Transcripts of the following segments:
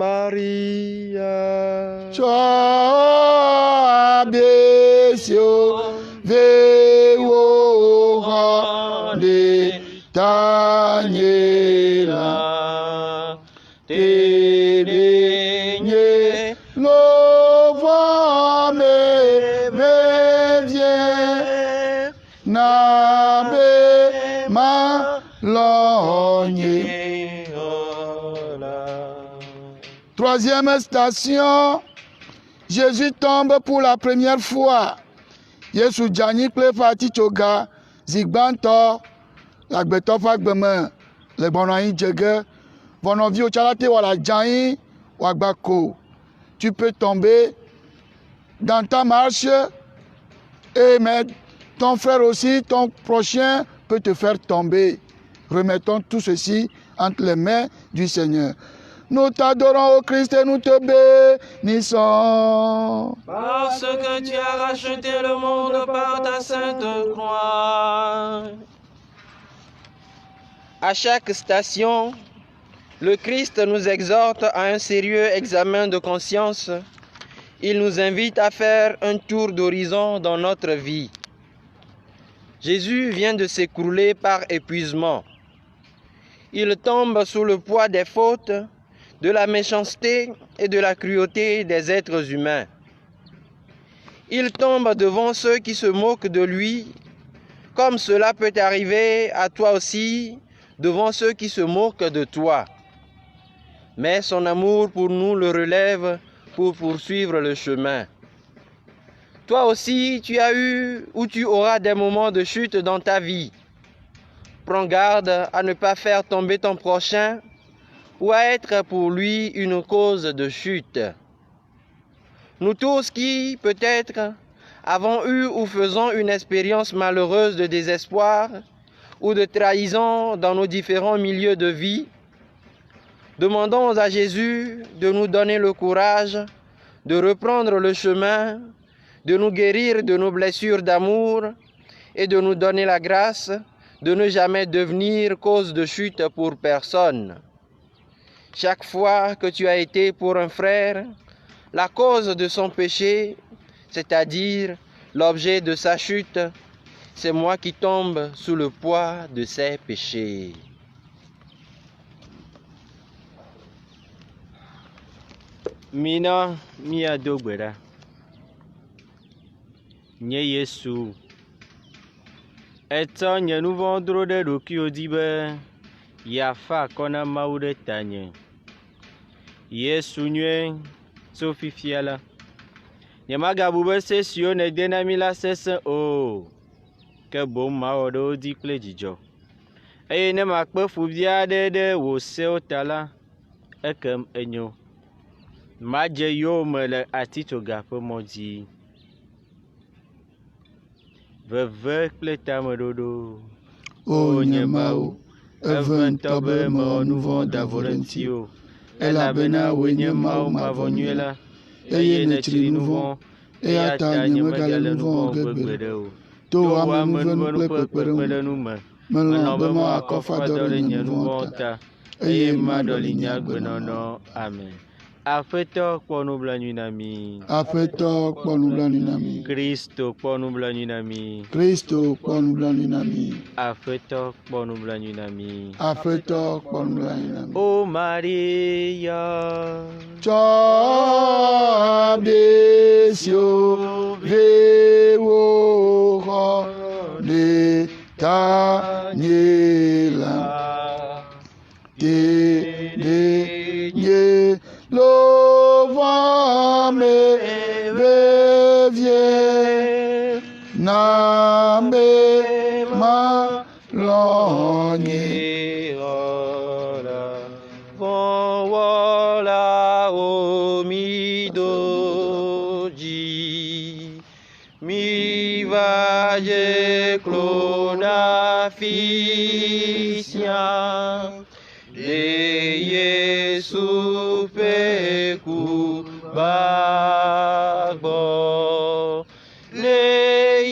Maria. Sois bien sauvé au rang de Daniela. T'es béni, le vent me vient, n'abe ma logne. Troisième station, Jésus tombe pour la première fois. Yesu Djani Plefati Choga, Zigbanto, Lagbeto Fagbeme, le Bonaï Djege, Bonovi Ochalate Wala Djani, Wagbako. Tu peux tomber dans ta marche et ton frère aussi, ton prochain peut te faire tomber. Remettons tout ceci entre les mains du Seigneur. Nous t'adorons, ô Christ, et nous te bénissons. Parce que tu as racheté le monde par ta sainte croix. À chaque station, le Christ nous exhorte à un sérieux examen de conscience. Il nous invite à faire un tour d'horizon dans notre vie. Jésus vient de s'écrouler par épuisement. Il tombe sous le poids des fautes, de la méchanceté et de la cruauté des êtres humains. Il tombe devant ceux qui se moquent de lui, comme cela peut arriver à toi aussi, devant ceux qui se moquent de toi. Mais son amour pour nous le relève pour poursuivre le chemin. Toi aussi, tu as eu ou tu auras des moments de chute dans ta vie. Prends garde à ne pas faire tomber ton prochain ou à être pour lui une cause de chute. Nous tous qui, peut-être, avons eu ou faisons une expérience malheureuse de désespoir ou de trahison dans nos différents milieux de vie, demandons à Jésus de nous donner le courage de reprendre le chemin, de nous guérir de nos blessures d'amour et de nous donner la grâce de ne jamais devenir cause de chute pour personne. Chaque fois que tu as été pour un frère la cause de son péché, c'est-à-dire l'objet de sa chute, c'est moi qui tombe sous le poids de ses péchés. Mina mia dogbera. Nye Yesu. Eto nye nu vɔ̃ dro ɖe ɖokuiwo dzi be yeafa akɔ na Mawu ɖe tanye. Yesu nyuie tso fifia la. Nyemagabu be se siwo nède na mí la sesẽ o, ke boŋ mawɔ ɖe wo dzi kple dzidzɔ. Eye ne makpe fu vi aɖe ɖe wò sewo ta la, ekem enyo. Madze yowòme le atitsoga ƒe mɔ dzi. Veve kple tameɖoɖo. O nye Mawu, eve ŋutɔ be mewɔ nu vɔ̃ da vo ɖe ŋutiwò, elabena wòe nye Mawu mavɔ nyuie la, eye nètsri nu vɔ̃, eya ta nyemegale nu vɔ̃ gbegbe ɖe o. To wò amenuvenu kple kpekpeɖeŋu me, melɔ̃ be mawɔ akɔfadɔ ɖe nye nu vɔ̃wo ta, eye maɖɔli nye agbenɔnɔ. Amen. Aƒetɔ kpɔ nublanui na mí. Aƒetɔ kpɔ nublanui na mí. Kristo kpɔ nublanui na mí. Kristo kpɔ nublanui na mí. Aƒetɔ kpɔ nublanui na mí. Aƒetɔ kpɔ nublanui na mí. O Maria, tsɔ abie sauvé wò xɔ ɖe Daniela. Le vent me revient, n'abe ma logne. Vent wala omidoji, mi vaje clona fisia. De Yesu peku bagbo, le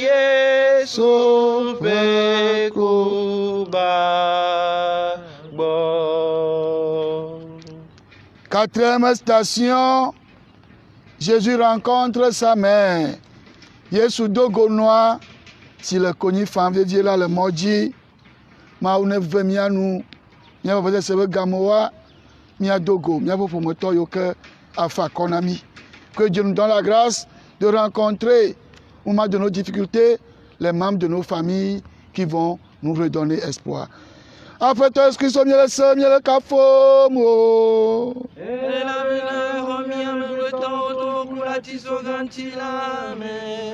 Yesu peku bagbo. Quatrième station, Jésus rencontre sa mère. Yesu dogo noa si le konyi fam vie là le moji ma une ve mianu mia va se gamoa mia dogo mia vo moto yo que afa konami. Que Dieu nous donne la grâce de rencontrer au moment de nos difficultés les membres de nos familles qui vont nous redonner espoir. Après tout, est-ce qu'ils sont mieux le café, mo? Et la vie remis le temps autour pour la tisogantila, mais...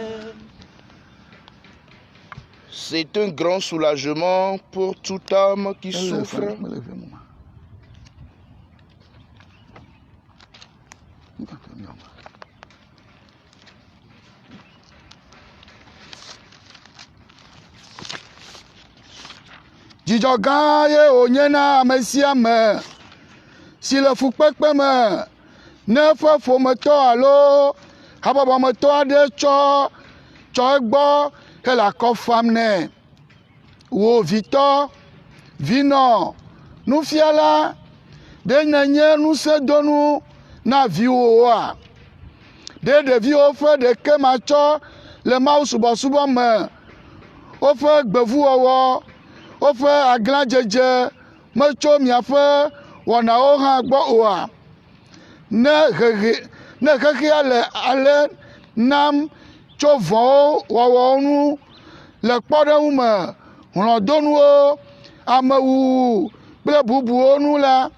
C'est un grand soulagement pour toute âme qui souffre. Dzidzɔ gã ye wònye na ame sia ame si le fukpekpe me ne eƒe ƒometɔ alo habɔbɔmetɔ aɖe tsɔ egbɔ hele akɔ fam nɛ. Wò vitɔ, vinɔ, nufiala, ɖe nenye ŋusẽdonu na viwòa, ɖe ɖeviwo ƒe ɖeke matsɔ le Mawu subɔsubɔ me, woƒe gbevuwɔwɔ, woƒe aglãdzedze metso miaƒe wɔnawo hã gbɔ oa. Ne xexea le ale nam tso vɔwo wɔwɔwo nu le kpɔɖeŋu me, hlɔdonuwo, amewuwu kple bubuwo nu la,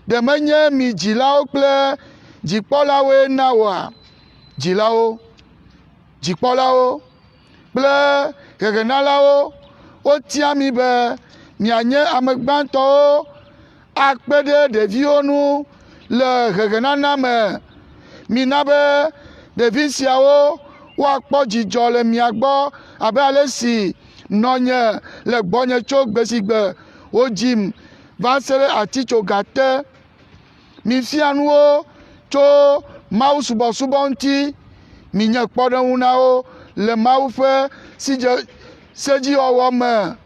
ɖe menye mi dzilawo kple dzikpɔlawoe na oa. Dzilawo, dzikpɔlawo kple hehenalawo wotia mi be mianye ame gbãtɔwo akpe ɖe ɖeviwo nu le hehenana me. Mina be ɖevi siawo woakpɔ dzidzɔ le mia gbɔ abe ale si nɔnye le gbɔnye tso gbe si gbe wodzim va se ɖe atitsoga te. Mifia nuwo tso Mawu subɔsubɔ ŋuti, minye kpɔɖeŋu na wo le Mawu ƒe sedziwɔwɔ me.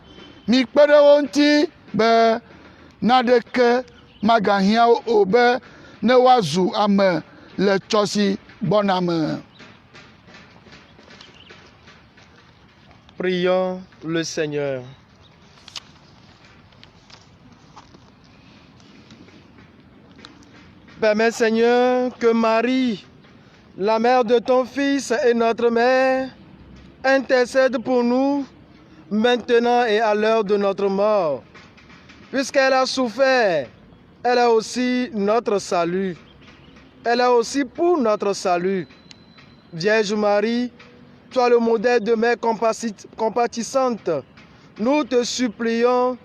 Mi kpe ɖe wo ŋuti be naɖeke magahiã o be ne woazu ame le tsɔ si gbɔna me. Prions le Seigneur. Permets, Seigneur, que Marie, la mère de ton Fils et notre mère, intercède pour nous maintenant et à l'heure de notre mort. Puisqu'elle a souffert, elle est aussi notre salut. Elle est aussi pour notre salut. Vierge Marie, toi le modèle de mère compatissante, nous te supplions,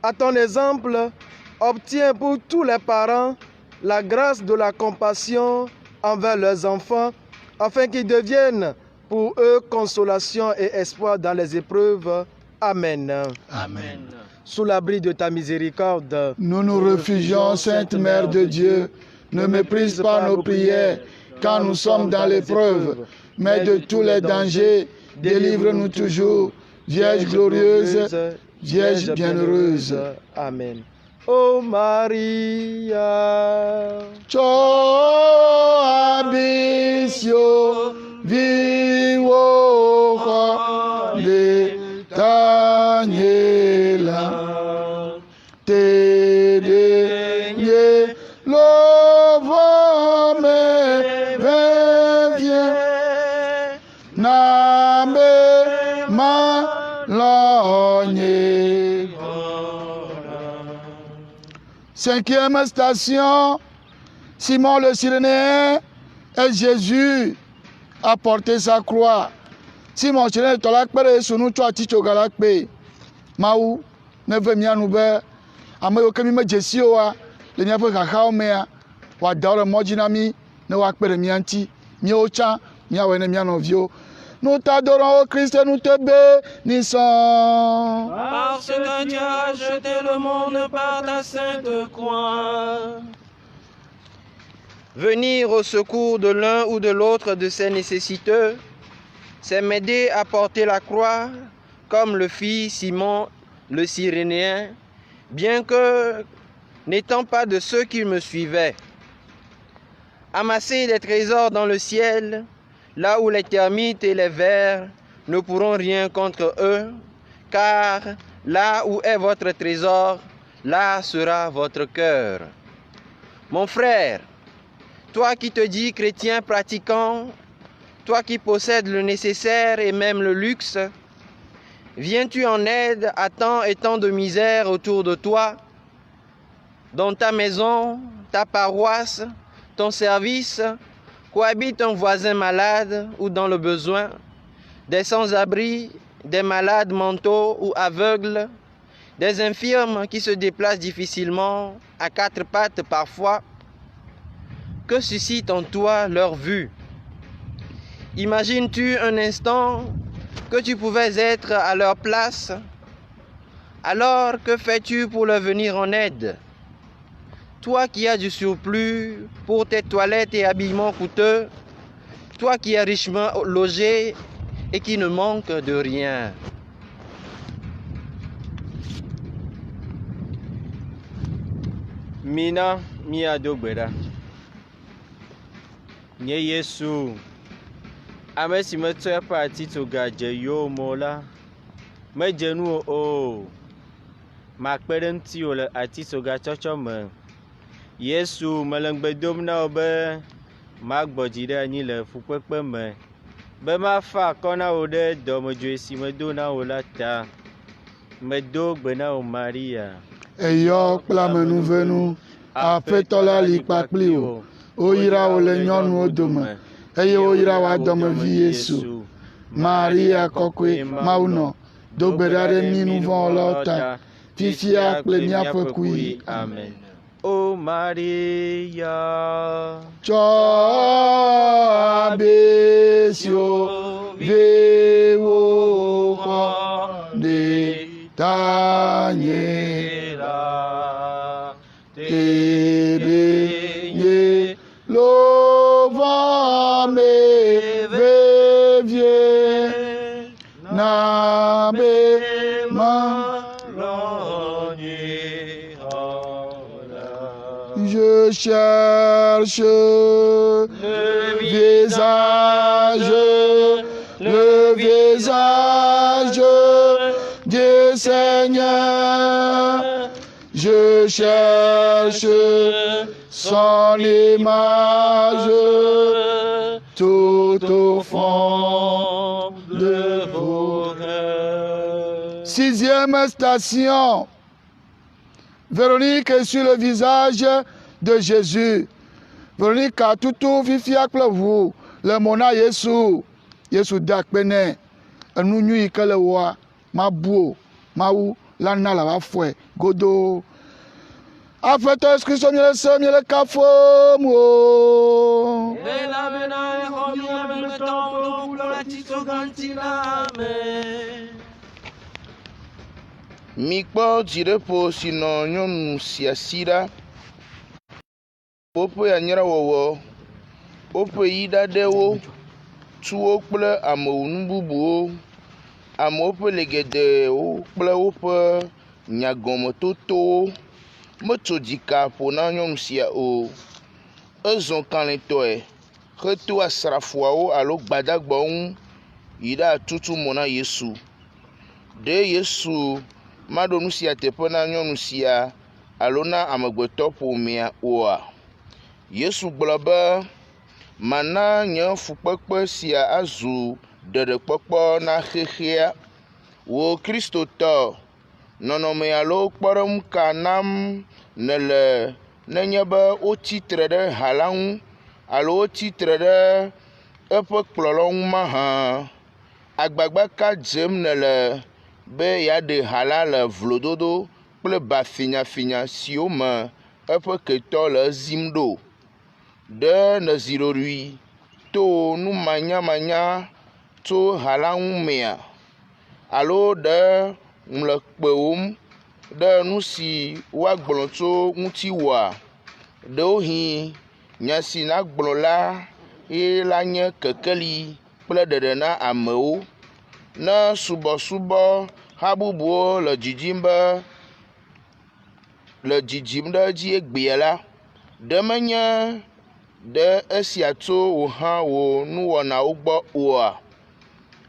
à ton exemple, obtiens pour tous les parents la grâce de la compassion envers leurs enfants, afin qu'ils deviennent pour eux consolation et espoir dans les épreuves. Amen. Amen. Sous l'abri de ta miséricorde, Nous nous réfugions, Sainte Mère de Dieu. Ne méprise pas nos prières quand nous sommes dans l'épreuve, mais de tous les dangers, délivre-nous toujours. Vierge glorieuse, Vierge bienheureuse. Amen. Ô Maria, Cho abisio vivo de Daniela te de lovo me vient na me ma logne. Cinquième station, Simon le Cyrénéen et Jésus a porté sa croix. Simon Cyrénéen tola kpere sunu tso atitsoga la kpe. Mawu ne ve mianu be ame yiwo ke mi me dzesi oa le miaƒe xaxawo mea wòada wo ɖe mɔ dzi na mi ne woakpe ɖe mia ŋuti. Míawo tsã míawɔe ne mia nɔviwo. Nous t'adorons au Christ et nous te bénissons. parce que tu as acheté le monde par ta sainte croix. Venir au secours de l'un ou de l'autre de ces nécessiteux, c'est m'aider à porter la croix comme le fit Simon le Cyrénéen, bien que n'étant pas de ceux qui me suivaient, Amassez des trésors dans le ciel, là où les termites et les vers ne pourront rien contre eux, car là où est votre trésor, là sera votre cœur. Mon frère, toi qui te dis chrétien pratiquant, toi qui possèdes le nécessaire et même le luxe, viens-tu en aide à tant et tant de misère autour de toi, dans ta maison, ta paroisse, ton service, cohabite un voisin malade ou dans le besoin, des sans-abri, des malades mentaux ou aveugles, des infirmes qui se déplacent difficilement, à quatre pattes parfois. Que suscite en toi leur vue? Imagines-tu un instant que tu pouvais être à leur place? Alors que fais-tu pour leur venir en aide? Toi qui as du surplus pour tes toilettes et habillements coûteux, toi qui es richement logé et qui ne manque de rien. Mina miado gbeda. Nye Yesu. Ame si me tɔ eƒe atitsoga dze yewo mo la, medze nu o. Makpe ɖe ŋuti le atitsoga tsɔtsɔ me. Yesu, mele gbe dom na wo be magbɔ dzi ɖe anyi le fukpekpe me, be mafa akɔ na wo ɖe dɔmedzoe si medo na wo la ta. Medo gbe na wo Maria. Eyɔ kple amenuvenu, Aƒetɔ la li kpakpli wò. Woyra wò le nyɔnuwo dome, eye woyra wò adɔmevi Yesu. Maria kɔkɔe, Mawu nɔ, do gbe ɖa ɖe mí nu vɔ̃ wɔlawo ta, fifia kple míaƒe kuɣi. Amen. O Maria, Tsɔ abe siwo ve wo xɔ ɖe tanye teɖe nye lovɔ me vevie na be Je cherche le visage du Seigneur. Je cherche son image tout au fond de vos cœurs. Sixième station. Véronique est sur le visage de Jésus. Véronique a tutu fifia kple ʋu le mo na Yesu. Yesu de akpe nɛ. Enu nyui yi ke le wɔa, mabu o. Mawu la na la va fɔe godo. Aƒetɔ Yesu Kristo míele se míele kafom o. Mikpɔ dziɖeƒo si nɔ nyɔnu sia si ɖa. Woƒe anyrawɔwɔ, woƒe yi ɖaɖewo, tuwo kple amewunu bubuwo, amewo ƒe le geɖewo kple woƒe nyagɔmetotowo metso dzika ƒo na nyɔnu sia o. Ezɔ kalẽtɔe heto asrafoawo alo gbadagbawo ŋu yi ɖe atutu mo na Yesu. Ɖe Yesu maɖo nu sia teƒe na nyɔnu sia alo na amegbetɔ ƒomea oa? Yesu gblɔ be mana nye fukpekpe sia azu ɖeɖekpɔkpɔ na xexea. Wo kristotɔ, nɔnɔme alo kpɔɖeŋu ka nam nele nenye be wotsitre ɖe ha la ŋu alo wotsitre ɖe eƒe kplɔlɔ ŋu mahã? Agbagba ka dzem nele be yeaɖe ha la le vlododo kple bafinyafinya siwo me eƒe ketɔ le ezim ɖo? Ɖe nèzi ɖoɖoe to numanyamanya tso ha la ŋu mea? Alo ɖe ŋle kpewòm ɖe nu si woagblɔ tso ŋutiwòa? Ɖewohĩ nya si nagblɔ la ye la nye kekeli kple ɖeɖe na amewo. Ne subɔsubɔ ha bubuwo le dzidzim ɖe edzi egbea la, ɖe menye ɖe esia tso wò hã wò nuwɔnawo gbɔ oa?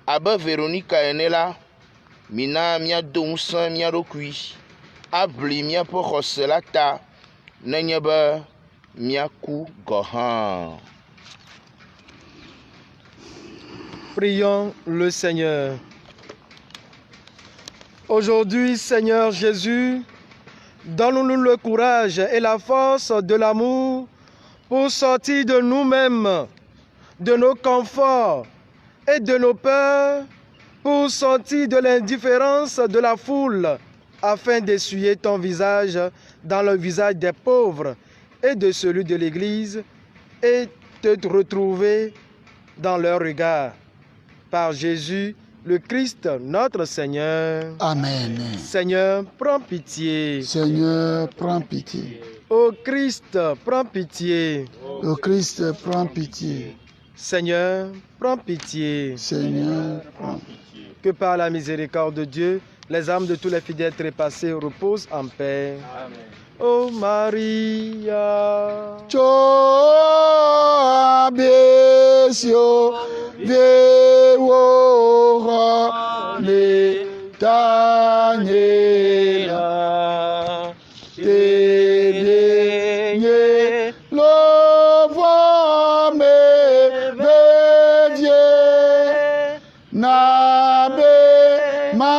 Abe Veronika ene la, mina míado ŋusẽ mía ɖokui, abli míaƒe xɔse la ta, nenye be míaku gɔ hã. Prions le Seigneur. Aujourd'hui, Seigneur Jésus, donne-nous le courage et la force de l'amour pour sortir de nous-mêmes, de nos conforts et de nos peurs, pour sortir de l'indifférence de la foule, afin d'essuyer ton visage dans le visage des pauvres et de celui de l'Église, et te retrouver dans leur regard. Par Jésus, le Christ, notre Seigneur. Amen. Seigneur, prends pitié. Seigneur, prends pitié. Ô Christ, prends pitié. Ô Christ, prends pitié. Seigneur, prends pitié. Seigneur, prends pitié. Que par la miséricorde de Dieu, les âmes de tous les fidèles trépassés reposent en paix. Amen. Ô Maria. Cho abesio vewo le tanyela te lo me vedie na be ma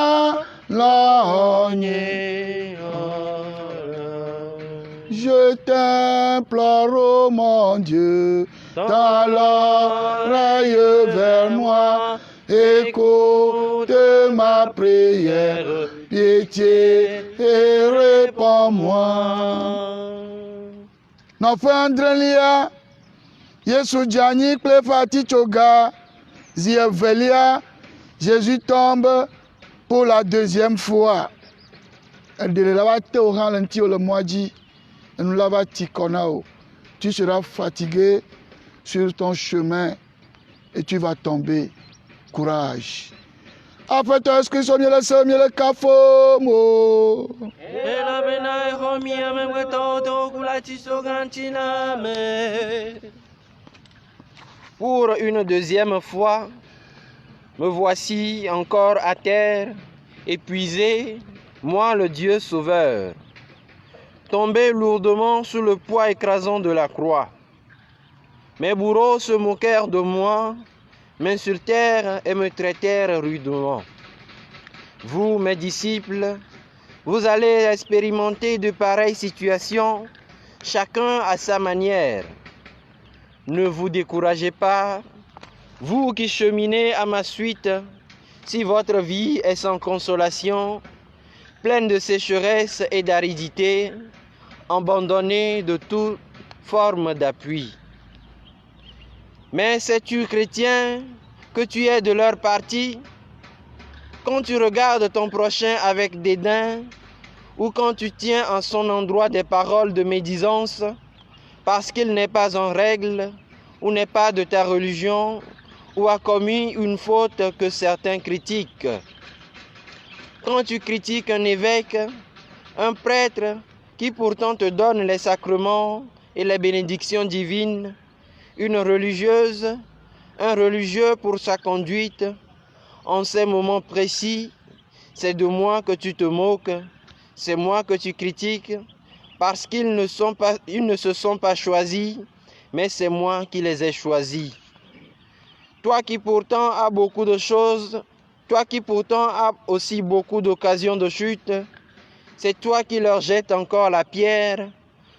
je t'implore, oh mon Dieu, dans l'oreille vers moi, écoute ma prière, pitié et réponds-moi. Notre Andrelia, Yesu Djani, Clefati Choga, Zievelia, Jésus tombe pour la deuxième fois. De la au ralenti le mois dit. Nous l'avons dit, tu seras fatigué sur ton chemin et tu vas tomber. Courage. Après toi, est-ce que sont mieux le café, mo? Pour une deuxième fois, me voici encore à terre, épuisé, moi le Dieu sauveur, tombé lourdement sous le poids écrasant de la croix. Mes bourreaux se moquèrent de moi, m'insultèrent et me traitèrent rudement. Vous, mes disciples, vous allez expérimenter de pareilles situations, chacun à sa manière. Ne vous découragez pas, vous qui cheminez à ma suite, si votre vie est sans consolation, pleine de sécheresse et d'aridité, abandonnée de toute forme d'appui. Mais sais-tu, chrétien, que tu es de leur parti? Quand tu regardes ton prochain avec dédain, ou quand tu tiens en son endroit des paroles de médisance, parce qu'il n'est pas en règle, ou n'est pas de ta religion, ou a commis une faute que certains critiquent. Quand tu critiques un évêque, un prêtre qui pourtant te donne les sacrements et les bénédictions divines, une religieuse, un religieux pour sa conduite, en ces moments précis, c'est de moi que tu te moques, c'est moi que tu critiques, parce qu'ils ne se sont pas choisis, mais c'est moi qui les ai choisis. Toi qui pourtant as beaucoup de choses, toi qui pourtant as aussi beaucoup d'occasions de chute, c'est toi qui leur jettes encore la pierre,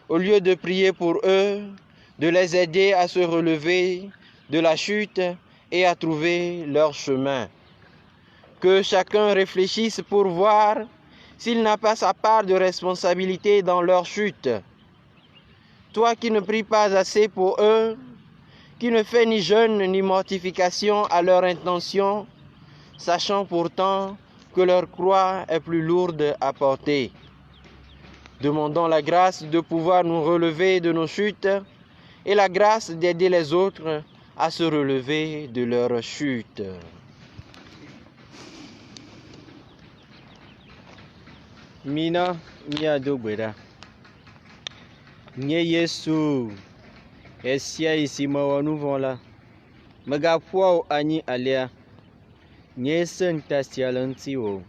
au lieu de prier pour eux, de les aider à se relever de la chute et à trouver leur chemin. Que chacun réfléchisse pour voir s'il n'a pas sa part de responsabilité dans leur chute. Toi qui ne pries pas assez pour eux, qui ne fais ni jeûne ni mortification à leur intention, sachant pourtant que leur croix est plus lourde à porter. Demandons la grâce de pouvoir nous relever de nos chutes et la grâce d'aider les autres à se relever de leur chute. Mina miado gbeda. Nye Yesu esia yi si mewɔ nu vɔ̃ la, megaƒoa wo anyi alia, nyese ŋutasia le ŋutiwò.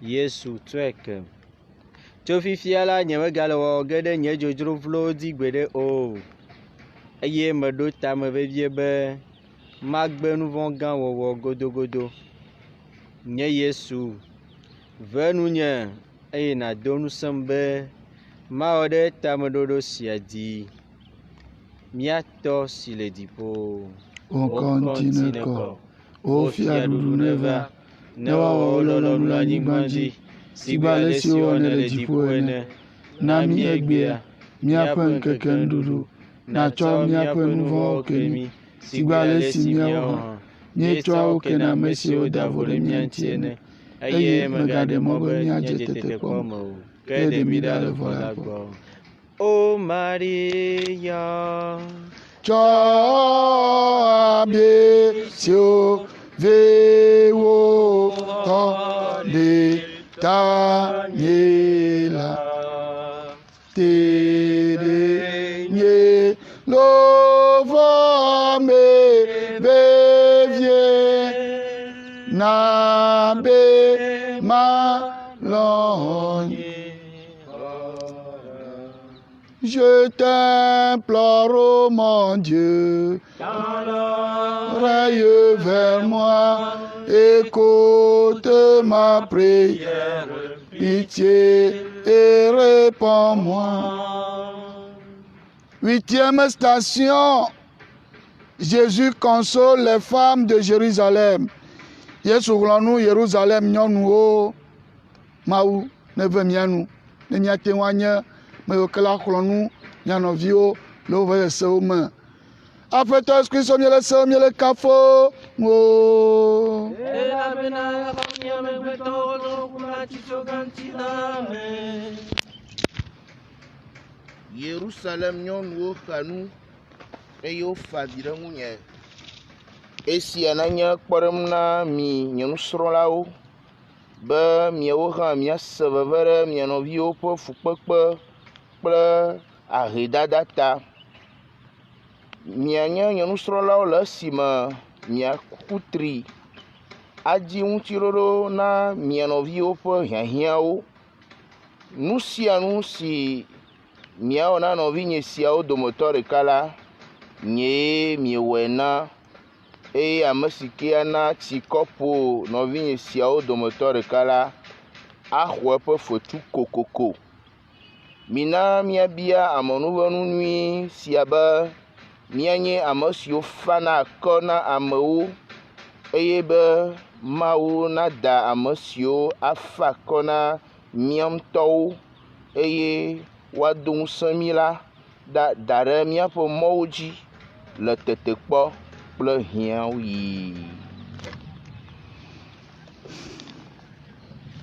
Yesu tɔe ke. Tso fifia la nyemegale wɔwɔ ge ɖe nye dzodzro vlowo dzi gbeɖe o, eye meɖo ta me vevie be magbe nu vɔ̃ gã wɔwɔ godogodo. Nye Yesu, ve nunye eye nàdo ŋusẽm be mawɔ ɖe tameɖoɖo sia dzi. Míatɔ si le dziƒo. Au continue kɔ, o fiaɖuɖu neva, ne woawɔ wo lɔlɔ̃nu le anyigba dzi, sigbe ale si wowɔnɛ le dziƒo ene. Na mí egbea míaƒe ŋkeke nuɖuɖu, nàtsɔ míaƒe nu vɔ̃wo ke mí, sigbe ale si míawɔ hã míetsɔa wo ke na ame siwo da vo ɖe mía ŋuti ene, eye mègaɖe mɔ be míadze tetekpɔ me o, ke ɖe mí ɖa le vɔ la gbɔ. O Maria, Tsɔ abe siwo vewo tɔ ɖe tanye la, te ɖe nye lovɔ me vevie, na be malɔ̃. Je t'implore, ô mon Dieu, raille vers moi, écoute ma prière, pitié et réponds-moi. 8e station, Jésus console les femmes de Jérusalem. Yesu gblɔ nu Yerusalem nyɔnuwo, Mawu neve mía nu, ne míate ŋu anye me yiwo ke la xlɔ nu mía nɔviwo le woƒe sesewo me. Aƒetɔ Yesu Kristo míele sewo míele kafo ŋo. Yerusalem nyɔnuwo xa nu eye wofa vi ɖe ŋunye. Esia nanye kpɔɖem na mi nye nusrɔ̃lawo be miawo hã miase veve ɖe mia nɔviwo ƒe fukpekpe kple ahedada ta. Mianye nye nusrɔ̃lawo le esime miaku tri adzi ŋutiɖoɖo na mia nɔviwo ƒe hiahiãwo. Nu sia nu si miawɔ na nɔvinye siawo dometɔ ɖeka la, nyee miewɔe na, eye ame si ke ana tsikɔƒo nɔvinye siawo dometɔ ɖeka la, axɔ eƒe fetu kokoko. Mina míabia amenuvenu nyui sia be míanye ame siwo fana akɔ na amewo, eye be Mawu nada ame siwo afa akɔ na mía ŋutɔwo, eye woado ŋusẽ mí la da ɖe míaƒe mɔwo dzi le tetekpɔ kple hiãwi.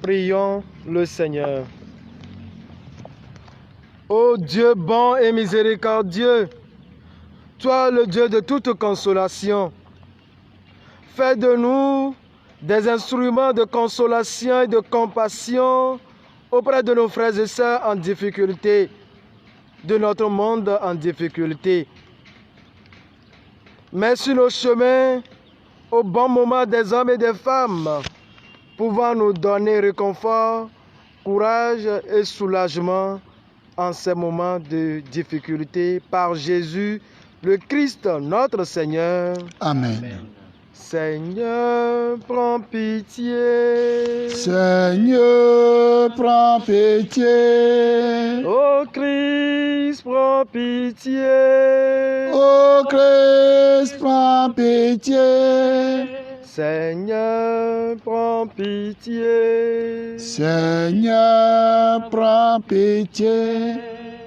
Prions le Seigneur. Ô Dieu bon et miséricordieux, toi le Dieu de toute consolation, fais de nous des instruments de consolation et de compassion auprès de nos frères et sœurs en difficulté, de notre monde en difficulté. Mets sur nos chemins au bon moment des hommes et des femmes, pouvant nous donner réconfort, courage et soulagement en ces moments de difficulté, par Jésus, le Christ, notre Seigneur. Amen. Seigneur, prends pitié. Seigneur, prends pitié. Ô Christ, prends pitié. Ô Christ, prends pitié. Seigneur, prends pitié. Seigneur, prends pitié.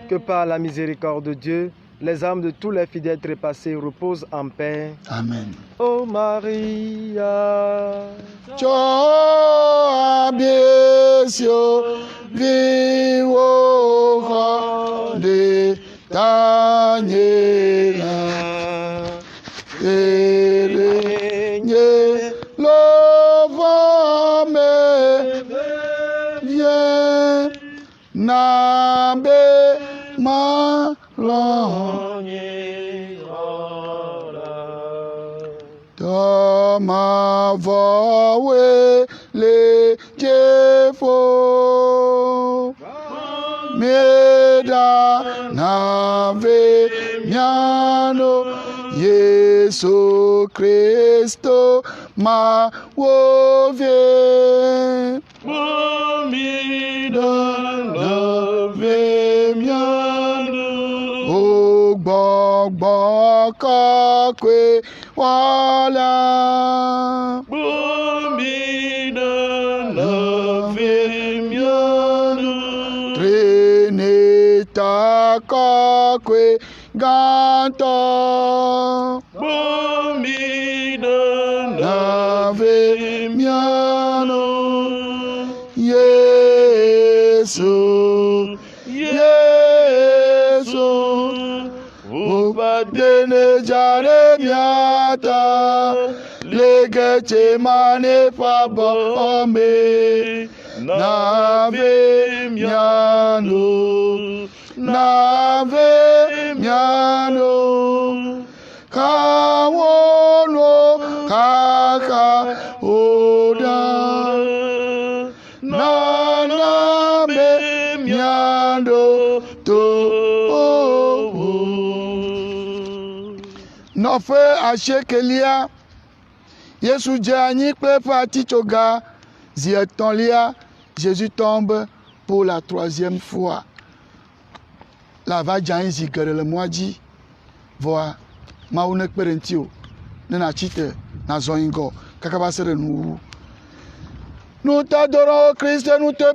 Que par la miséricorde de Dieu, les âmes de tous les fidèles trépassés reposent en paix. Amen. Ô Maria, Tsɔ abiesio viwo xɔ ɖe tanye la, ere nye lovɔ me vie, na be malɔ̃. Toma vowe le jefo. Meda nave miano. Yesu Cristo ma wovie. Meda nave miano. O gbogbo kakwe wala. Meda nave miano. Trinita kakwe ganto. Nave miano. Yesu, Yesu, ubadene jare miata, legeche mane fabome. Nave miano, nave miano. Kawono kaka oda. Nana be miando to. Nofe ashekelia. Yesu djani pe parti choga. Zietonlia. Jésus tombe pour la 3e fois. La va djani zigere le moji. Voa. Maune kperentio. Nena chite. Na zoingo. Kakabasere nou. Nous t'adorons, Christ, nous te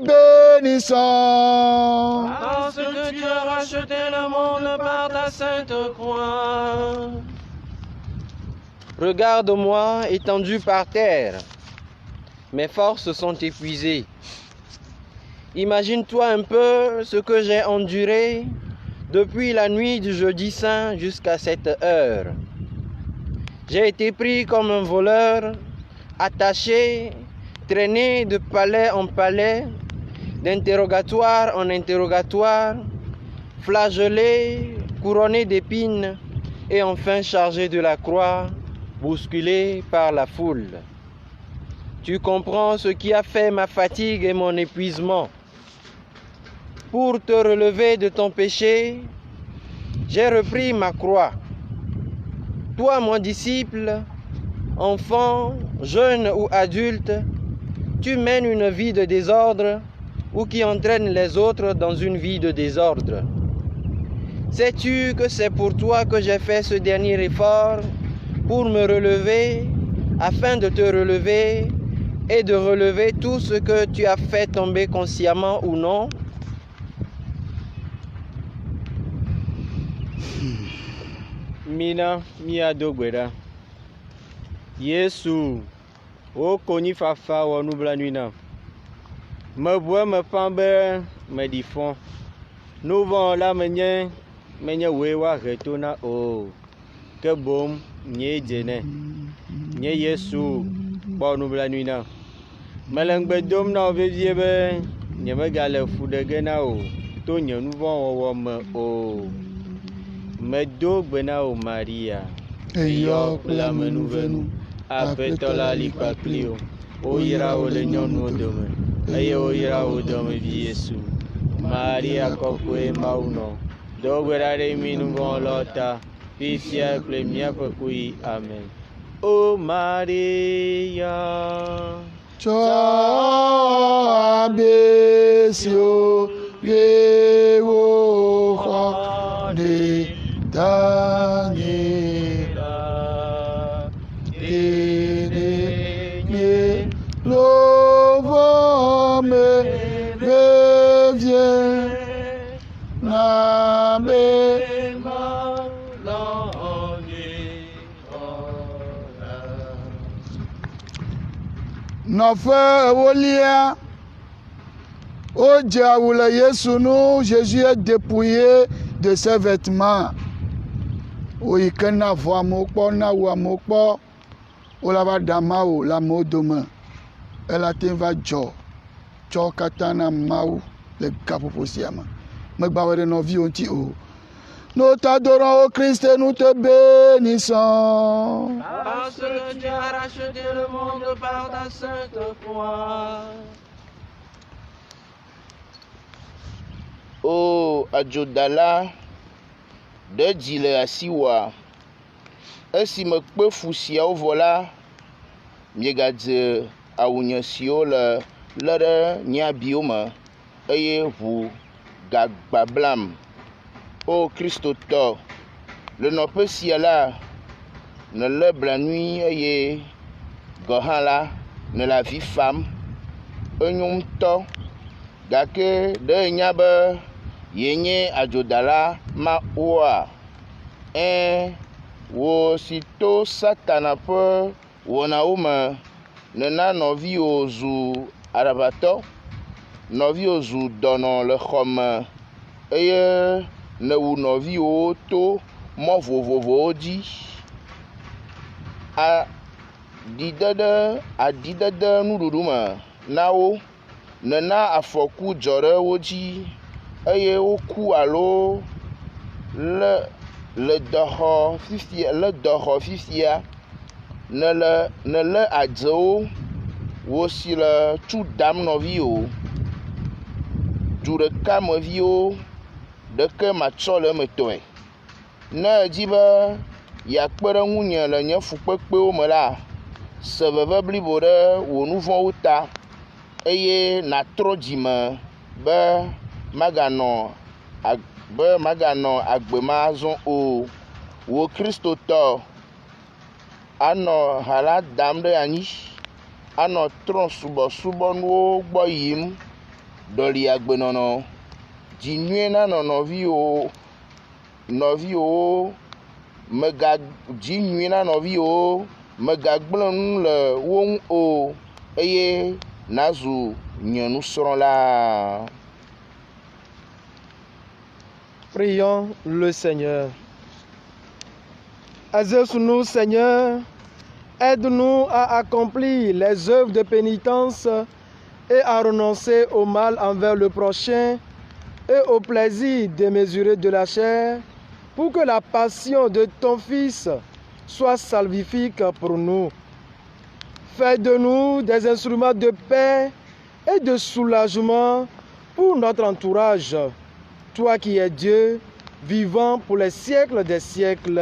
bénissons. Parce que tu as racheté le monde par ta sainte croix. Regarde-moi étendu par terre. Mes forces sont épuisées. Imagine-toi un peu ce que j'ai enduré depuis la nuit du jeudi saint jusqu'à cette heure. J'ai été pris comme un voleur, attaché, traîné de palais en palais, d'interrogatoire en interrogatoire, flagellé, couronné d'épines et enfin chargé de la croix, bousculé par la foule. Tu comprends ce qui a fait ma fatigue et mon épuisement. Pour te relever de ton péché, j'ai repris ma croix. Toi, mon disciple, enfant, jeune ou adulte, tu mènes une vie de désordre ou qui entraîne les autres dans une vie de désordre. Sais-tu que c'est pour toi que j'ai fait ce dernier effort pour me relever, afin de te relever et de relever tout ce que tu as fait tomber consciemment ou non? Mina mia dogwera. Yesu o konyi fafa wa nubla nuina. Me bua me pambe me difon. Nous vont la menye we wa retona o. Que bom nye jene. Nye Yesu bo nubla nuina. Melengbe dom na ovie be nye me gale fudege na o. To nye nous vont wo me o. Me dogbena o Maria. Eyo kple menuvenu. Apeto la lipa clio. Oyira o le nyɔnu dome. Eye oyira o dome vi Yesu. Maria kɔkɔe maunɔ. Dɔwɛra ɖe mi nuvɔ lɔta. Fifia kple miaƒe kuyi. Amen. O Maria. Tsɔ abesio yewo xɔ de tanye. Louvre me revient, na me nɔƒe ewolia, wodze awu le Yesu nu. Jésus est dépouillé de ses vêtements. Woyi ke na vɔ amewo kpɔ, na wu amewo kpɔ. Wola va ɖe amewo le amewo dome. Ela te va dzɔ tsɔ katã na Mawu le gaƒoƒo sia me. Megba wɔ ɖe nɔviwo ŋuti o. Nous t'adorons, ô Christ, et nous te bénissons. Parce que tu as racheté le monde par ta sainte croix. O adzodala ɖe dzi le asiwòa, esi mekpe fu siawo vɔ la, miegadze awunye siwo le lé ɖe nye abiwo me, eye ʋu gagbablam. O kristotɔ, le nɔƒe sia la, nèlé blanui eye gɔ hã la, nèle avi fam, enyo ŋutɔ, gake ɖe nya be yenye adzodala ma woa, wo si to Satana ƒe wɔnawo me, nena nɔviwo zu aɖaʋatɔ, nɔviwo zu dɔnɔ le xɔ me, eye newu nɔviwo to mɔ vovovowo dzi. Aɖidede nuɖuɖu me na wo, nena afɔku dzɔ ɖe wo dzi, eye woku alo le dɔxɔ fifia, nèlé adzewo, wo si le tu dam nɔviwo, du ɖeka meviwo, ɖeke matsɔ le eme tɔe. Ne edzi be yeakpe ɖe ŋunye le nye fukpekpewo me la, se veve blibo ɖe wò nu vɔ̃wo ta, eye nàtrɔ dzime be maganɔ agbe ma zɔ o. Wò kristotɔ anɔ ha la dam ɖe anyi, anɔ trɔ subɔsubɔnuwo gbɔ yim, ɖɔli agbenɔnɔ, dzi nyuie nanɔ nɔviwo, dzi nyuie na nɔviwo, megagblẽ nu le wo ŋu o, eye nazu nye nusrɔ̃la. Prions le Seigneur. Exauce-nous, Seigneur, aide-nous à accomplir les œuvres de pénitence et à renoncer au mal envers le prochain et au plaisir démesuré de la chair, pour que la passion de ton Fils soit salvifique pour nous. Fais de nous des instruments de paix et de soulagement pour notre entourage. Toi qui es Dieu, vivant pour les siècles des siècles.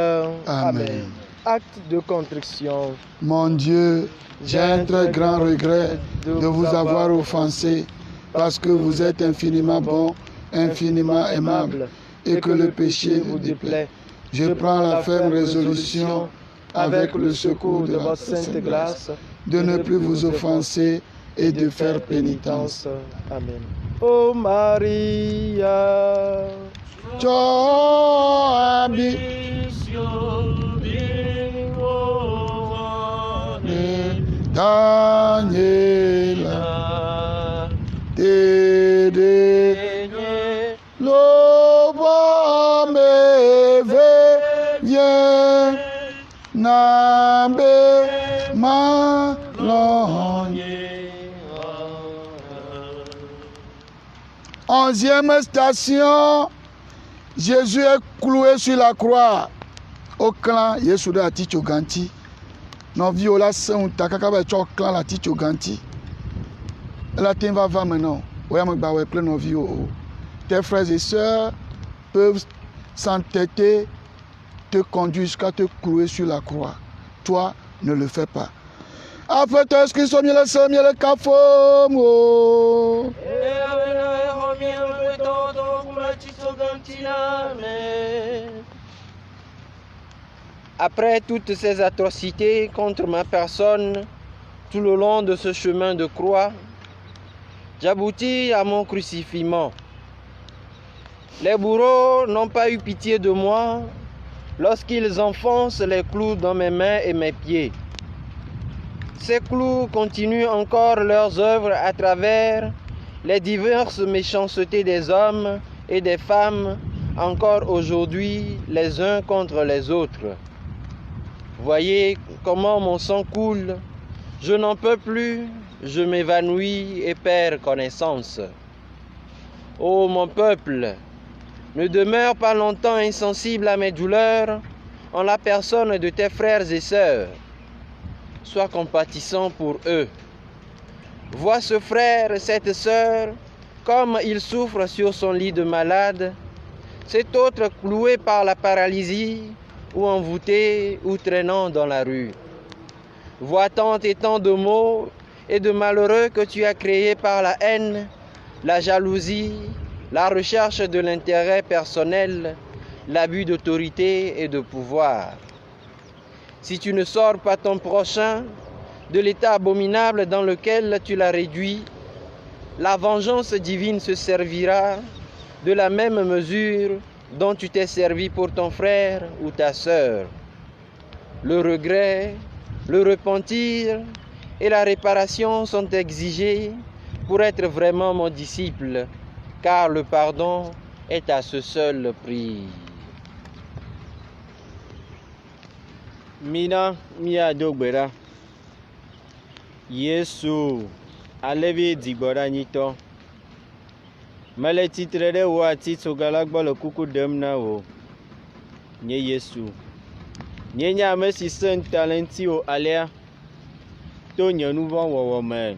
Amen. Acte de contrition. Mon Dieu, j'ai un très grand regret de vous avoir offensé, parce que vous êtes infiniment bon, infiniment aimable, et que le péché vous déplaît. Je prends la ferme résolution, avec le secours de votre sainte grâce, de ne plus vous offenser et de faire pénitence. Amen. Ô Maria, Daniela, Tédé, Lobo me viens, Nabe Malonye. 11e station, Jésus est cloué sur la croix. Au clan, Yesu de Aticho Ganti. Non, viola saint takaka cho clan la Ticho Ganti. La tin va maintenant. Tes frères et sœurs peuvent s'entêter, te conduire jusqu'à te clouer sur la croix. Toi, ne le fais pas. Afetos qui sont mieux le cafomo. Après toutes ces atrocités contre ma personne, tout le long de ce chemin de croix, j'aboutis à mon crucifixion. Les bourreaux n'ont pas eu pitié de moi lorsqu'ils enfoncent les clous dans mes mains et mes pieds. Ces clous continuent encore leurs œuvres à travers les diverses méchancetés des hommes et des femmes, encore aujourd'hui les uns contre les autres. Voyez comment mon sang coule, je n'en peux plus, je m'évanouis et perds connaissance. Ô mon peuple, Ne demeure pas longtemps insensible à mes douleurs en la personne de tes frères et sœurs. Sois compatissant pour eux. Vois ce frère, cette sœur, comme il souffre sur son lit de malade, cet autre cloué par la paralysie, ou envoûté, ou traînant dans la rue. Vois tant et tant de maux et de malheureux que tu as créés par la haine, la jalousie, la recherche de l'intérêt personnel, l'abus d'autorité et de pouvoir. Si tu ne sors pas ton prochain de l'état abominable dans lequel tu l'as réduit, la vengeance divine se servira de la même mesure dont tu t'es servi pour ton frère ou ta sœur. Le regret, le repentir et la réparation sont exigés pour être vraiment mon disciple, car le pardon est à ce seul prix. Mina mia dogbera. Yesu alevi digbora nyito. Mele titre ɖe wo atitsoga la gbɔ le kuku ɖem na wo. Nye Yesu. Nye nye ame si sẽ ŋuta le ŋuti alea to nye nu vɔ̃ wɔwɔ me.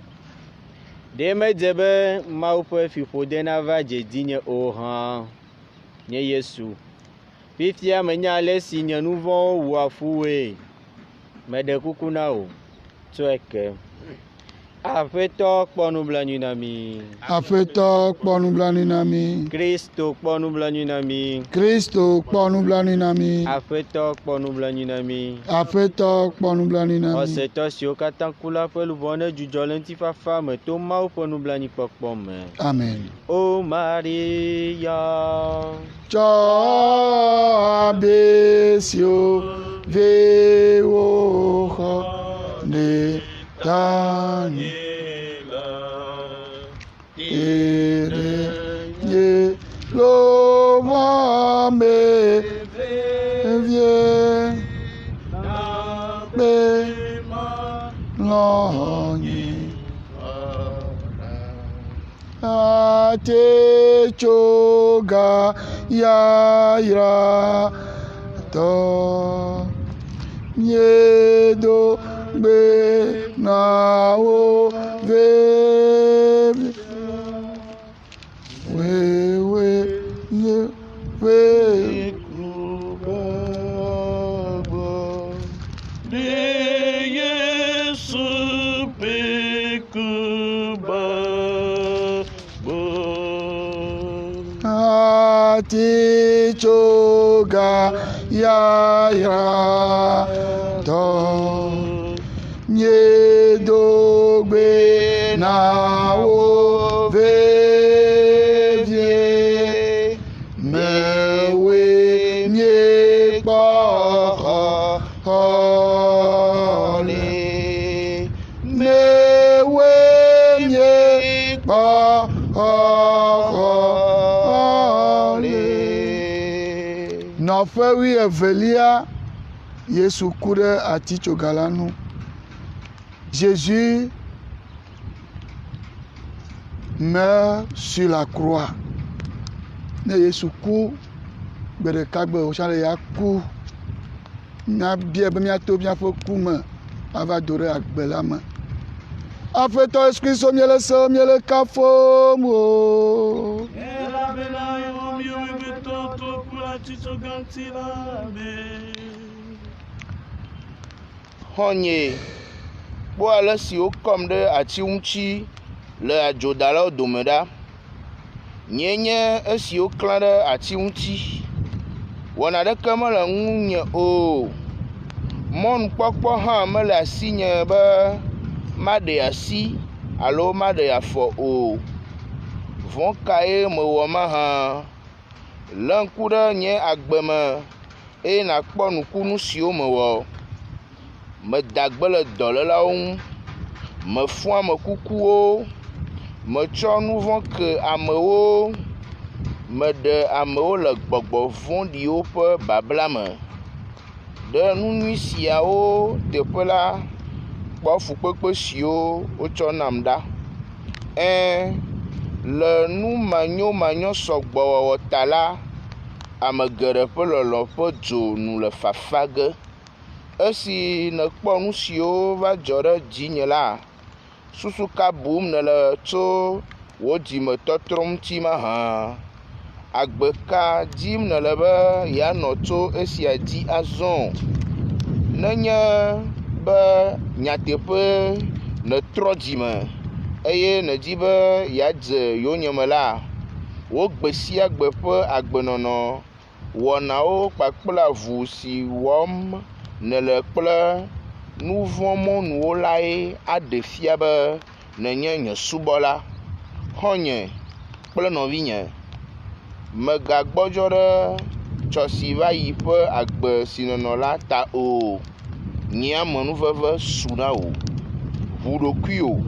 Ɖe medze be Mawu ƒe fiƒode nava dze dinye o hã. Nye Yesu. Fifia menya ale si nye nu vɔ̃wo wɔa fuwoe. Meɖe kuku na wo. Tsɔe ke. Aƒetɔ kpɔ nublanui na mi. Aƒetɔ kpɔ nublanui na mi. Kristo kpɔ nublanui na mi. Kristo kpɔ nublanui na mi. Aƒetɔ kpɔ nublanui na mi. Aƒetɔ kpɔ nublanui na mi. Xɔsetɔ siwo katã ku la ƒe luʋɔ ne dzudzɔ le ŋutifafa me to Mawu ƒe nublanuikpɔkpɔ me. Amen. O Maria. Tsɔ abe siwo ve wo xɔ ne tani. Ere ye lo mɔ me vie be lɔnyi ate tsoga yayra tɔ nye do gbe na wo ve wewe nye we ati choga ya to nye dogbe na wo vevie mewe nye pa hole mewe nye pa nɔƒe wuievelia Yesu ku ɖe atitsoga la nu. Jésus meurt sur la croix. Ne Yesu ku gbe ɖeka gbe wòtsã le ya ku. Míabia be míato míaƒe ku me ava do ɖe agbe la me. Aƒetɔ Yesu Kristo míele se míele kafom o. Xɔnye kpɔ ale si wokɔm ɖe ati ŋuti le adzodalawo dome ɖa. Nye nye esiwo klã ɖe ati ŋuti. Wɔna ɖeke mele ŋunye o. Mɔnukpɔkpɔ hã mele asinye be maɖe asi alo maɖe afɔ o. Vɔ̃ kae mewɔ mahã. Le ŋku ɖe nye agbe me eye nakpɔ nukunu siwo mewɔ. Meda gbe le dɔlélawo ŋu. Mefu ame kukuwo. Metsɔ nu vɔ̃ ke amewo. Meɖe amewo le gbɔgbɔ vɔ̃ɖiwo ƒe babla me. Ɖe nu nyui siawo teƒe la, kpɔ fukpekpe siwo wotsɔ nam ɖa. Le nu manyo sɔgbɔ wɔwɔ ta la, ame geɖe ƒe lɔlɔ̃ ƒe dzo nu le fafa ge. Esi nekpɔ nu siwo va dzɔ ɖe dzinye la, susu ka bum nele tso wò dzimetɔtrɔ ŋuti mahã. Agbe ka dim nele be yeanɔ tso esia dzi azɔ. Nenye be nyateƒe netrɔ dzime eye nedi be yeadze yonyeme la, wo gbe sia gbe ƒe agbenɔnɔ wɔnawo kpakple avu si wɔm nele kple nu vɔ̃ mɔnuwo lae aɖe fia be nenye nye subɔla. Xɔ̃nye kple nɔvinye, megagbɔdzɔ ɖe tsɔ si va yi ƒe agbe si nɔnɔ la ta o. Nye amenuveve su na wò. Ʋu ɖokuiwò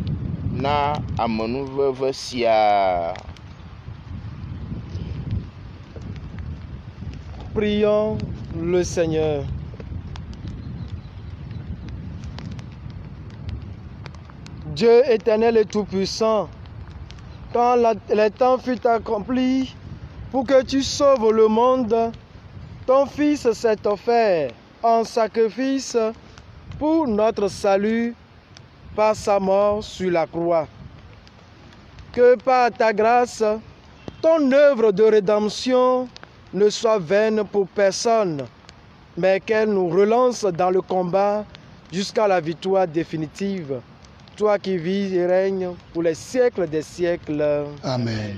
na amenuveve sia. Prions le Seigneur. Dieu éternel et tout-puissant, quand le temps fut accompli pour que tu sauves le monde, ton Fils s'est offert en sacrifice pour notre salut par sa mort sur la croix. Que par ta grâce, ton œuvre de rédemption ne soit vaine pour personne, mais qu'elle nous relance dans le combat jusqu'à la victoire définitive. Toi qui vis et règnes pour les siècles des siècles. Amen.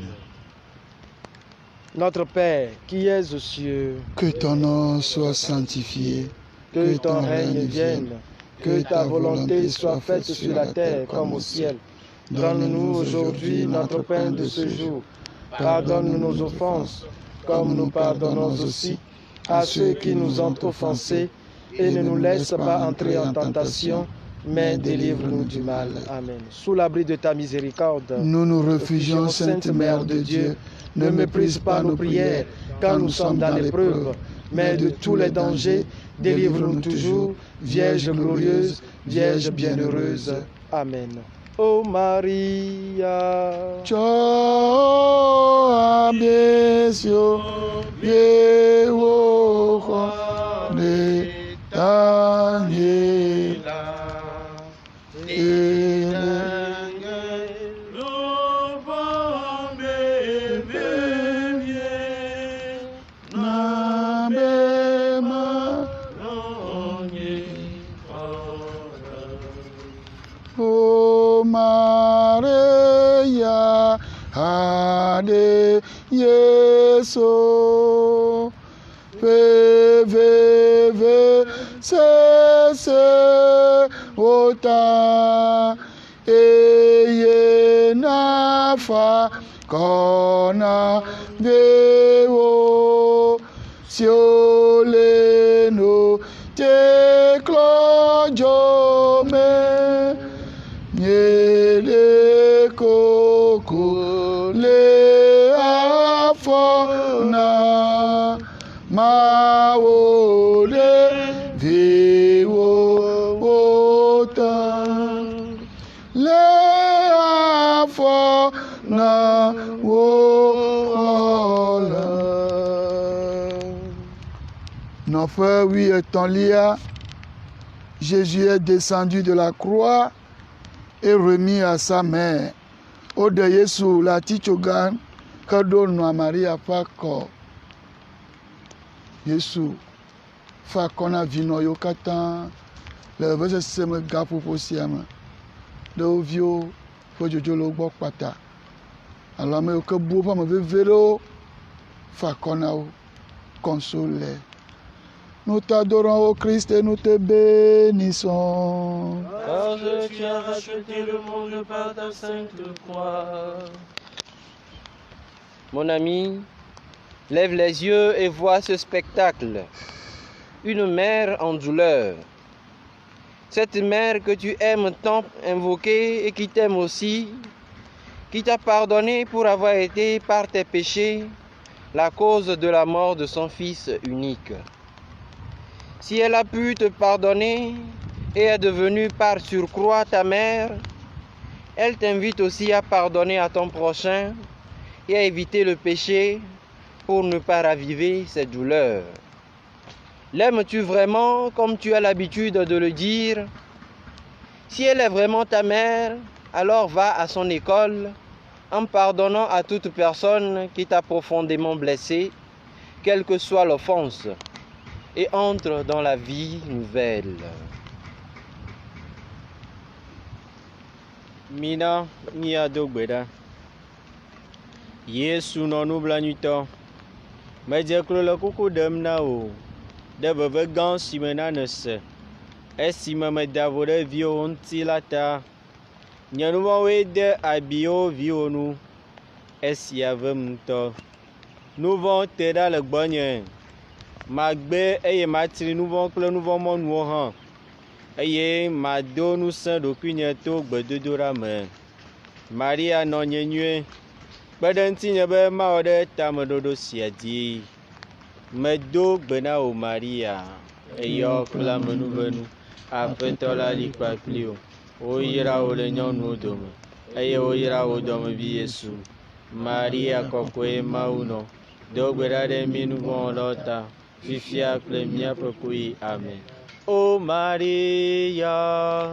Notre Père qui es aux cieux, Que ton nom soit sanctifié, que ton règne vienne, que ta volonté soit faite sur la terre comme au ciel. Donne-nous aujourd'hui notre pain de ce jour. Pardonne-nous nos offenses, comme nous pardonnons aussi à ceux qui nous ont offensés, et ne nous laisse pas entrer en tentation, mais délivre-nous du mal. Amen. Sous l'abri de ta miséricorde, nous nous réfugions, Sainte Mère de Dieu. ne méprise pas nos prières quand nous sommes dans l'épreuve, mais de tous les dangers, délivre-nous toujours, Vierge glorieuse, Vierge bienheureuse. Amen. Ô Maria, Cho abesio yewo de Daniela O Maria Ade Yeso Ve se Ota Eye Nafa Kona Veo Sioleno Te Clojome Nyele koko le afona mawole viwo otan le afona wola. Nos frères, oui, étant liés, Jésus est descendu de la croix et remis à sa mère. O de Yesu la tichogan kado no Maria fako. Yesu fakona vino yokata le vese seme gapu posiama. De ovio fo jojolo gbo pata. Alors me ke bu pa me vevero fakona o console. Nous t'adorons, ô Christ, et nous te bénissons. Parce que tu as racheté le monde par ta sainte croix. Mon ami, lève les yeux et vois ce spectacle. Une mère en douleur. Cette mère que tu aimes tant invoquer et qui t'aime aussi, qui t'a pardonné pour avoir été par tes péchés la cause de la mort de son Fils unique. Si elle a pu te pardonner et est devenue par surcroît ta mère, elle t'invite aussi à pardonner à ton prochain et à éviter le péché pour ne pas raviver ses douleurs? L'aimes-tu vraiment comme tu as l'habitude de le dire? Si elle est vraiment ta mère, alors va à son école en pardonnant à toute personne qui t'a profondément blessé, quelle que soit l'offense, et entre dans la vie nouvelle. Mina miado gbeda. Yesu nɔ nublanuitɔ. Medze klo le kuku ɖem na wò ɖe veve gã si me na nèse esime meda vo ɖe viwò ŋuti la ta. Nye nu vɔ̃woe de abiwo viwò nu esia vem ŋutɔ. Nu vɔ̃ te ɖa le gbɔnye. Magbe eye matri nu vɔ̃ kple nu vɔ̃ mɔnuwo hã eye mado ŋusẽ ɖokuinye to gbedodoɖa me. Maria nɔ nye nyuie. Kpe ɖe ŋutinye be mawɔ ɖe tameɖoɖo sia dzi. Medo gbe na wò Maria, eyɔ kple amenuvenu. Aƒetɔ la li kpakpli wò. Woyra wò le nyɔnuwo dome eye woyra wò dɔmevi Yesu. Maria kɔkɔe Mawu nɔ. Do gbe ɖa ɖe mí nu vɔ̃ wɔlawo ta, fifia kple míaƒe kuɣi. Amen. O Maria,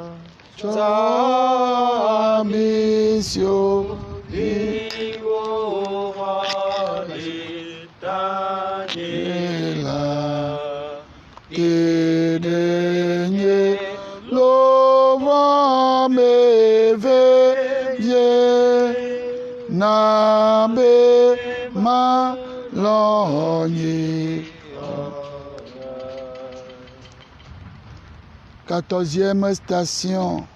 Tsɔ misio Kedenye lova meveye nabe malonye. 14e station.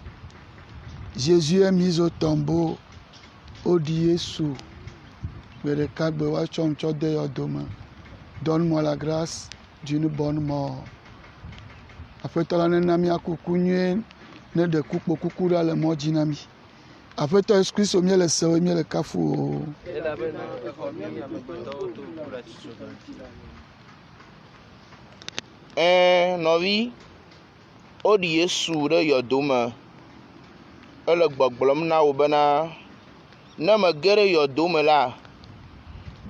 Jésus est mis au tombeau. Odi Yesu. Donne-moi la grâce d'une bonne mort. Aƒetɔ la nena míaku kuku nyuie ne ɖe kukpo kuku ɖa le mɔ dzi na mí. Aƒetɔ Yesu Kristo míele sewoe míele kafu o. Nɔvi, woɖi Yesu ɖe yɔdome. Ele gbɔgblɔm na wò bena ne mege ɖe yɔdome la,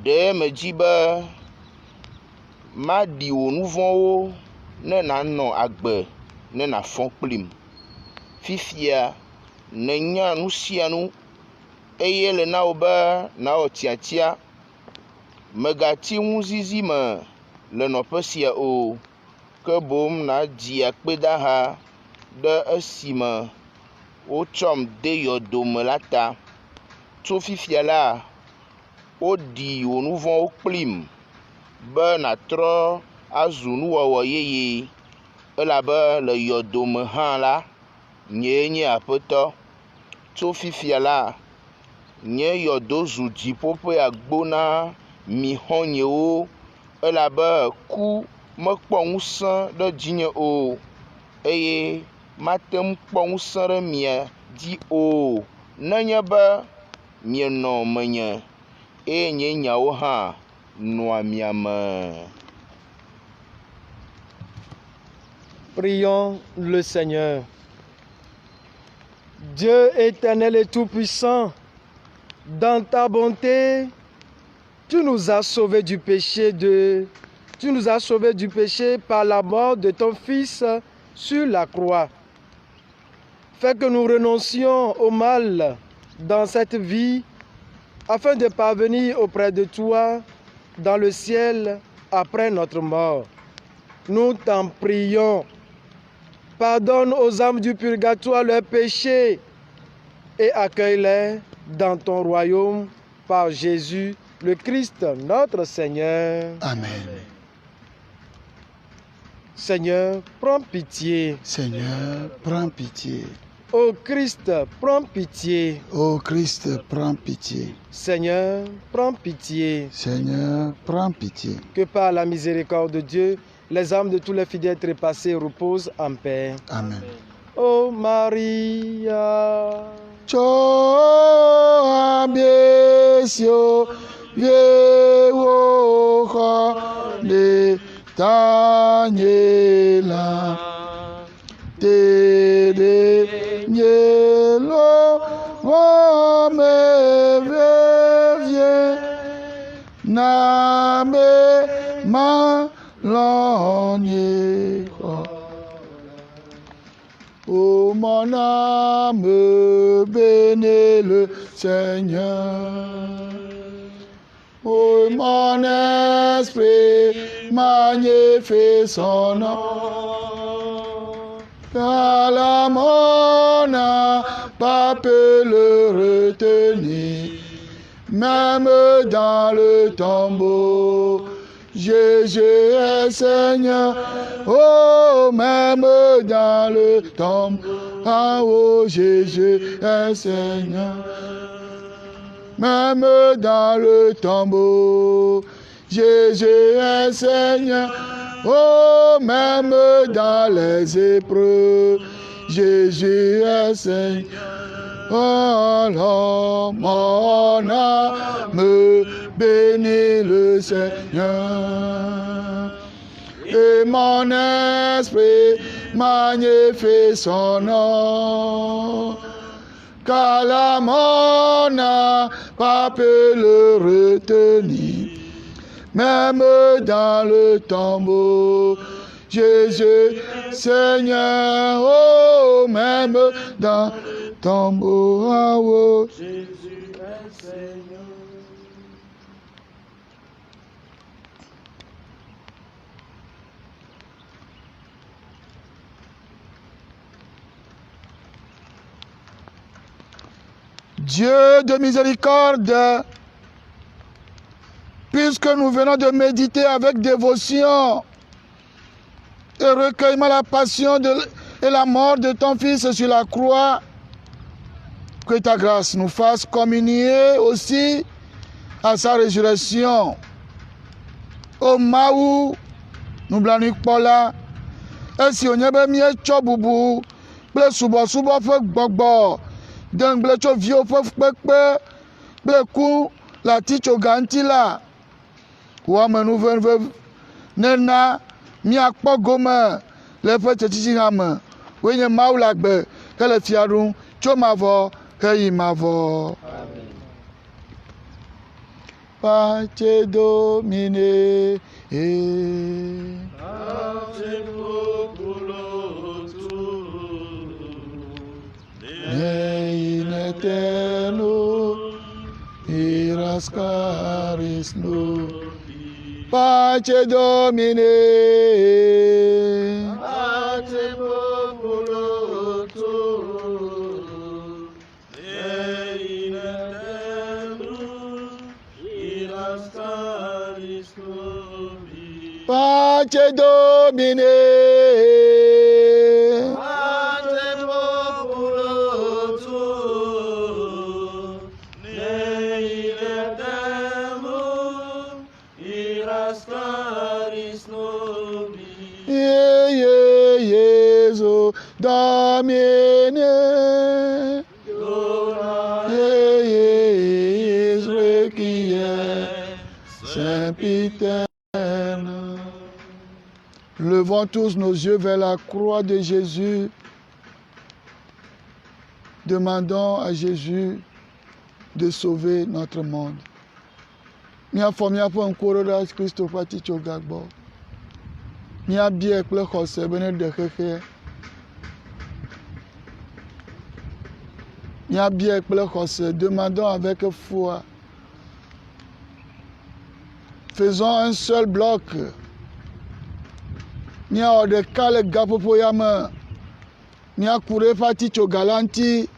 ɖe medzi be maɖi wò nu vɔ̃wo ne nànɔ agbe ne nàfɔ kplim. Fifia nènya nu sia nu eye le na wò be nàwɔ tiatia. Megati ŋuzizi me le nɔƒe sia o, ke boŋ nàdzi akpedaha ɖe esime wotsɔm de yɔdome la ta. Tso fifia la, woɖi wò nu vɔ̃wo kplim be nàtrɔ azu nuwɔwɔ yeye, elabe le yɔdome hã la, nyee nye Aƒetɔ. Tso fifia la, nye yɔdo zu dziƒo ƒe agbo na mi xɔ̃nyewo, elabe ku mekpɔ ŋusẽ ɖe dzinye o, eye mate ŋu kpɔ ŋusẽ ɖe mia dzi o, nenye be mienɔ menye eye nye nyawo hã nɔa mia me. Prions le Seigneur. Dieu éternel et tout-puissant, dans ta bonté, tu nous as sauvés du péché par la mort de ton Fils sur la croix. Fais que nous renoncions au mal dans cette vie afin de parvenir auprès de toi dans le ciel après notre mort. Nous t'en prions. Pardonne aux âmes du purgatoire leurs péchés et accueille-les dans ton royaume par Jésus le Christ notre Seigneur. Amen. Seigneur, prends pitié. Seigneur, prends pitié. Ô Christ, prends pitié. Ô Christ, prends pitié. Seigneur, prends pitié. Seigneur, prends pitié. Que par la miséricorde de Dieu, les âmes de tous les fidèles trépassés reposent en paix. Amen. Ô Maria, Cho abiesio viewo de Daniela te de nielo vome vevie na l'on y croit. Oh, mon âme, bénis le Seigneur. Oh, mon esprit, magnifie son nom. Car la mort n'a pas pu le retenir, même dans le tombeau. Jésus est Seigneur, oh, même dans le tombeau. Ah, oh, Jésus est Seigneur. Même dans le tombeau, Jésus est Seigneur. Oh, même dans les épreuves, Jésus est Seigneur. Oh, alors mon âme bénit le Seigneur. Et mon esprit magnifie son nom. Car la mort n'a pas pu le retenir, même dans le tombeau. Jésus, Seigneur, oh, même dans le tombeau. Ah, oh. Jésus est Seigneur. Dieu de miséricorde, puisque nous venons de méditer avec dévotion et recueillement la passion et la mort de ton Fils sur la croix, que ta grâce nous fasse communier aussi à sa résurrection. Au Maou, nous blanc Paula, et si on y avait mis un choboubou, ble subo fait gbogbo. Donc, ble cho vieux fait pekpe, ble kou la ticho ganti la. Ou nous venons nena mi akpo gome le fait titi hame. Oui, ne Maou la gbe, que le fiarou, cho mavo, que y mavo. Pace Domine, in eterno iras caris no. Pace Domine, pace populo tuo, in eterno iras caris nobis. Pace Domine, Domine, Jésus qui est sempiterne. Levons tous nos yeux vers la croix de Jésus. Demandons à Jésus de sauver notre monde. Mia fomia po nkoro Christo pati chogagbo. Mia bie kple xɔse bene de xexe. Mia bie kple xɔse, demandons avec foi. Faisons un seul bloc. Mia odeka le gapopo yame. Mia kure pati chogalanti.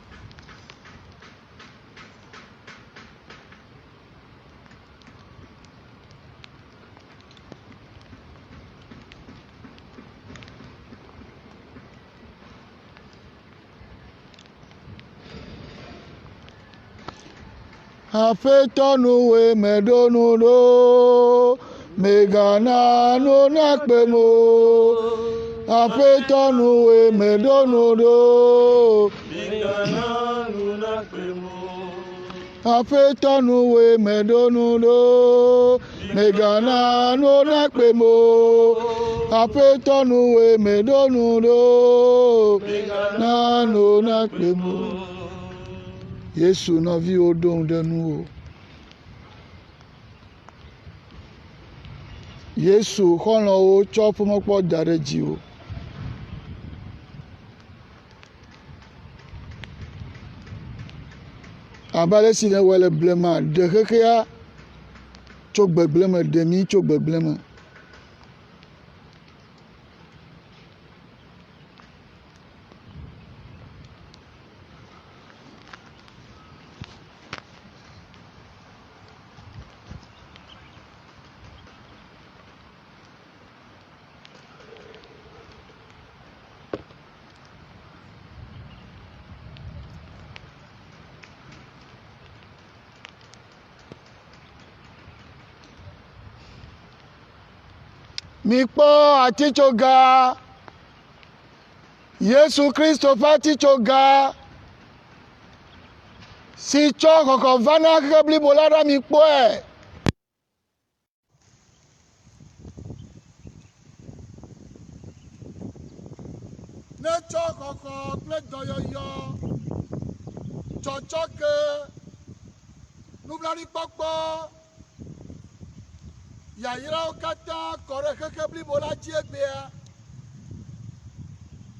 Afetonu we medonu do, megana no nakbemo. Afetonu we medonu do, megana no nakbemo. Afetonu we medonu do, megana no nakbemo. Afetonu we medonu do, megana no nakbemo. Yesu na vie au don de nous. Yesu xɔlɔwo tsɔ ƒomekpɔ da ɖe dziwò. Abe ale si nèwɔe le blema, ɖe xexea tso gbegblẽ me, ɖe mí tso gbegblẽ me. Mikpɔ atitsoga, Yesu Kristo ƒe atitsoga si tsɔ xɔxɔ va na xexe blibo la ɖa mikpɔe. Ne tsɔ xɔxɔ kple dɔyɔyɔ, tsɔtsɔke, nublanuikpɔkpɔ, yayrawo katã kɔ ɖe xexe blibo la dzi egbea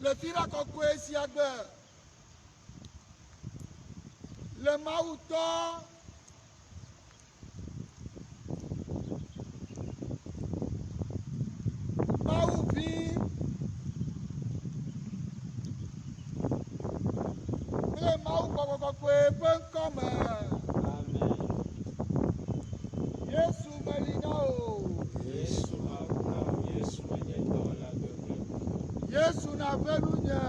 le fi la kɔkɔe sia gbe le Mawu tɔ Mawu vi kple Mawu kɔkɔkɔkɔe ƒe ŋkɔ me. Yesu meli na o. Yesu na velu nye.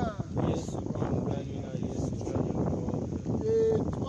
Etwaro.